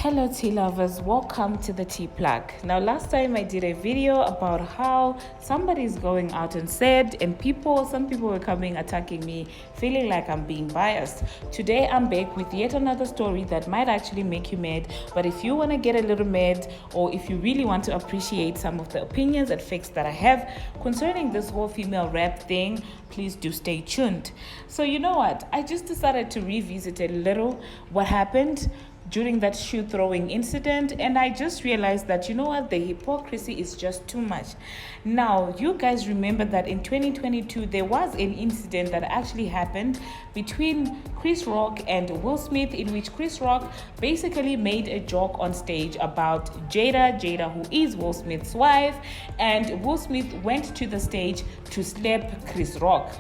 Hello tea lovers, welcome to the tea plug. Now last time I did a video about how somebody is going out and said and some people were coming attacking me, feeling like I'm being biased. Today I'm back with yet another story that might actually make you mad, but if you want to get a little mad or if you really want to appreciate some of the opinions and facts that I have concerning this whole female rap thing, please do stay tuned. So you know what, I just decided to revisit a little what happened during that shoe throwing incident, and I just realized that you know what, the hypocrisy is just too much. Now you guys remember that in 2022 there was an incident that actually happened between Chris Rock and Will Smith, in which Chris Rock basically made a joke on stage about Jada, who is Will Smith's wife, and Will Smith went to the stage to slap Chris Rock.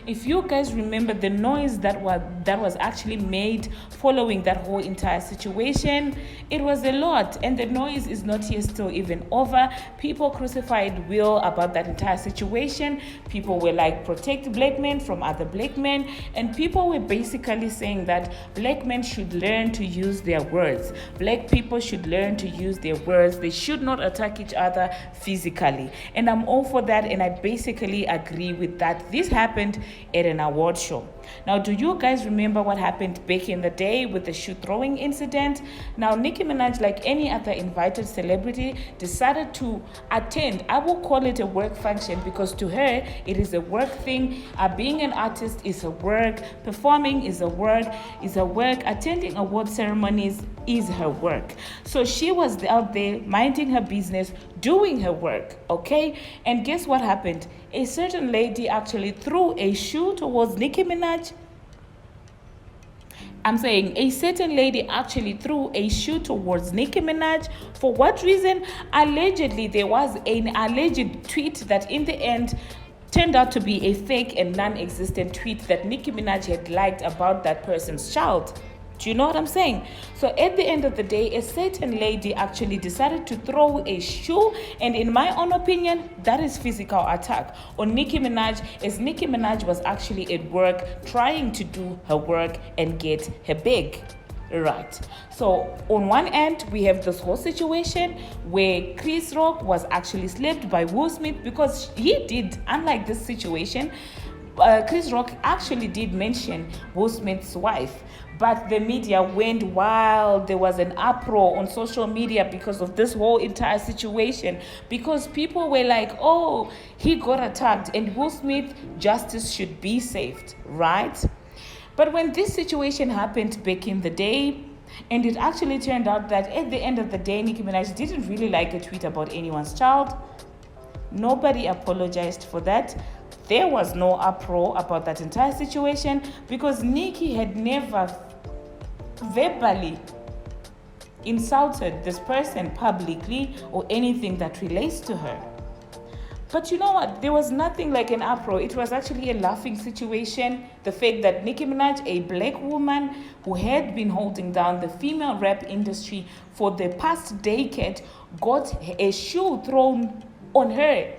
If you guys remember the noise that was actually made following that whole entire situation, it was a lot, and the noise is not yet still even over. People crucified Will about that entire situation. People were like, protect black men from other black men, and people were basically saying that black men should learn to use their words. Black people should learn to use their words. They should not attack each other physically, and I'm all for that, and I basically agree with that. This happened at an award show. Now, do you guys remember what happened back in the day with the shoe throwing incident? Now, Nicki Minaj, like any other invited celebrity, decided to attend. I will call it a work function because to her, it is a work thing. Being an artist is a work. Performing is a work. Attending award ceremonies is her work. So she was out there minding her business, doing her work, okay? And guess what happened? A certain lady actually threw a shoe towards Nicki Minaj. I'm saying a certain lady actually threw a shoe towards Nicki Minaj. For what reason? Allegedly, there was an alleged tweet that in the end turned out to be a fake and non-existent tweet that Nicki Minaj had liked about that person's child. Do you know what I'm saying? So at the end of the day, a certain lady actually decided to throw a shoe, and in my own opinion, that is physical attack on Nicki Minaj, as Nicki Minaj was actually at work trying to do her work and get her bag. Right. So on one end, we have this whole situation where Chris Rock was actually slapped by Will Smith because he did, unlike this situation, Chris Rock actually did mention Will Smith's wife, but the media went wild. There was an uproar on social media because of this whole entire situation, because people were like, oh, he got attacked and Will Smith, justice should be saved, right? But when this situation happened back in the day, and it actually turned out that at the end of the day, Nicki Minaj didn't really like a tweet about anyone's child. Nobody apologized for that. There was no uproar about that entire situation because Nicki had never verbally insulted this person publicly or anything that relates to her. But you know what? There was nothing like an uproar. It was actually a laughing situation. The fact that Nicki Minaj, a black woman who had been holding down the female rap industry for the past decade, got a shoe thrown on her.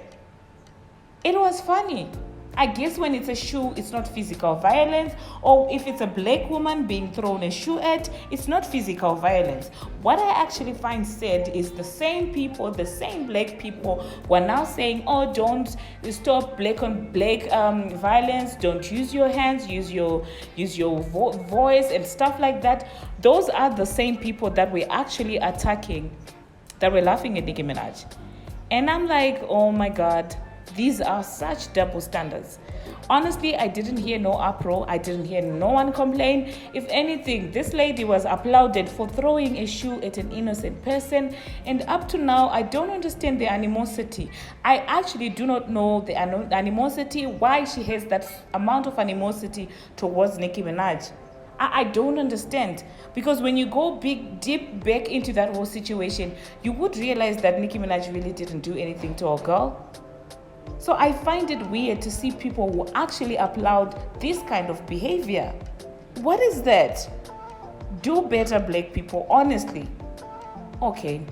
It was funny. I guess when it's a shoe, it's not physical violence. Or if it's a black woman being thrown a shoe at, it's not physical violence. What I actually find sad is the same people, the same black people who are now saying, oh, don't stop black on black violence. Don't use your hands, use your voice and stuff like that. Those are the same people that we're actually attacking, that were laughing at Nicki Minaj. And I'm like, oh my God. These are such double standards. Honestly, I didn't hear no uproar. I didn't hear no one complain. If anything, this lady was applauded for throwing a shoe at an innocent person. And up to now, I don't understand the animosity. I actually do not know the animosity, why she has that amount of animosity towards Nicki Minaj. I don't understand, because when you go deep back into that whole situation, you would realize that Nicki Minaj really didn't do anything to a girl. So I find it weird to see people who actually applaud this kind of behavior. What is that? Do better, black people, honestly. Okay,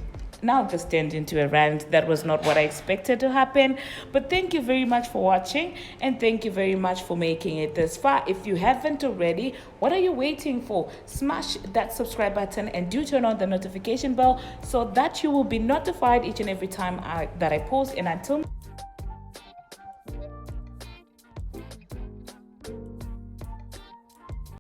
Now this turned into a rant. That was not what I expected to happen. But thank you very much for watching, and thank you very much for making it this far. If you haven't already, what are you waiting for? Smash that subscribe button and do turn on the notification bell so that you will be notified each and every time that I post. And until